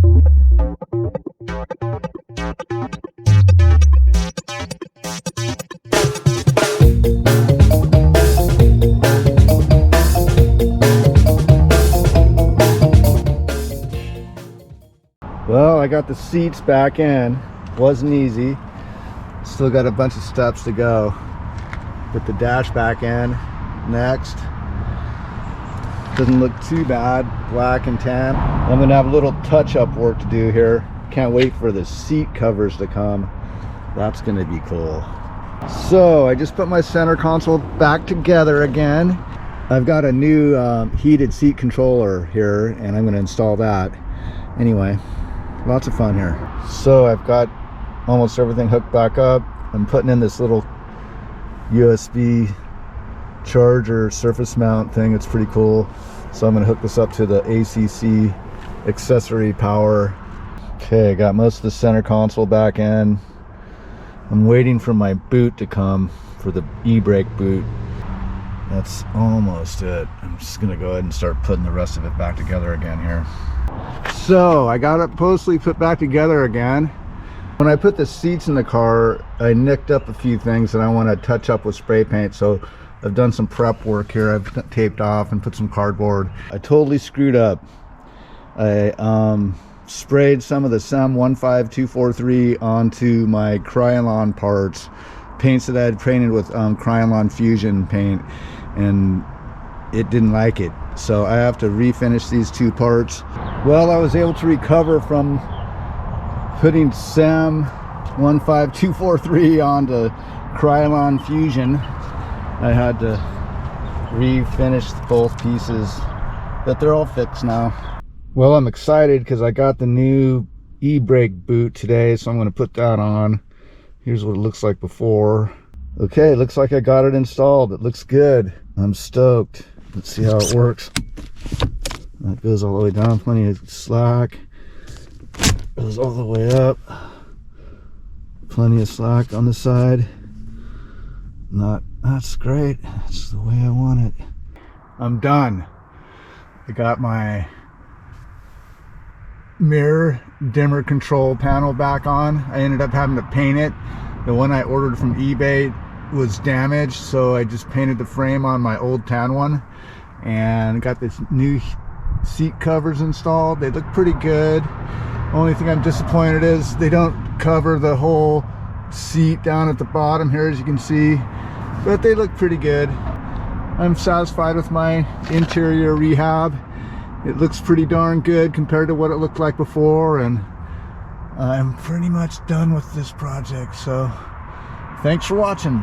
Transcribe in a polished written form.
Well, I got the seats back in. Wasn't easy. Still got a bunch of steps to go. Put the dash back in next. Doesn't look too bad, black and tan. I'm gonna have a little touch-up work to do here. Can't wait for the seat covers to come. That's gonna be cool. So I just put my center console back together again. I've got a new heated seat controller here, and I'm gonna install that. Anyway, lots of fun here. So I've got almost everything hooked back up. I'm putting in this little USB charger surface mount thing. It's pretty cool. So I'm going to hook this up to the ACC accessory power. Okay, I got most of the center console back in. I'm waiting for my boot to come for the e-brake boot. That's almost it. I'm just going to go ahead and start putting the rest of it back together again here. So I got it mostly put back together again. When I put the seats in the car, I nicked up a few things that I want to touch up with spray paint. So I've done some prep work here. I've taped off and put some cardboard. I totally screwed up. I sprayed some of the SEM 15243 onto my Krylon parts, paints that I had painted with Krylon Fusion paint, and it didn't like it. So I have to refinish these two parts. Well, I was able to recover from putting SEM 15243 onto Krylon Fusion. I had to refinish both pieces, but they're all fixed now. Well, I'm excited because I got the new e-brake boot today, so I'm going to put that on. Here's what it looks like before. Okay, looks like I got it installed. It looks good. I'm stoked. Let's see how it works. That goes all the way down, plenty of slack. Goes all the way up. Plenty of slack on the side. That's great. That's the way I want it. I'm done. I got my mirror dimmer control panel back on. I ended up having to paint it. The one I ordered from eBay was damaged, so I just painted the frame on my old tan one and got this new seat covers installed. They look pretty good. Only thing I'm disappointed is they don't cover the whole seat down at the bottom here, as you can see, but they look pretty good. I'm satisfied with my interior rehab. It looks pretty darn good compared to what it looked like before, and I'm pretty much done with this project. So thanks for watching.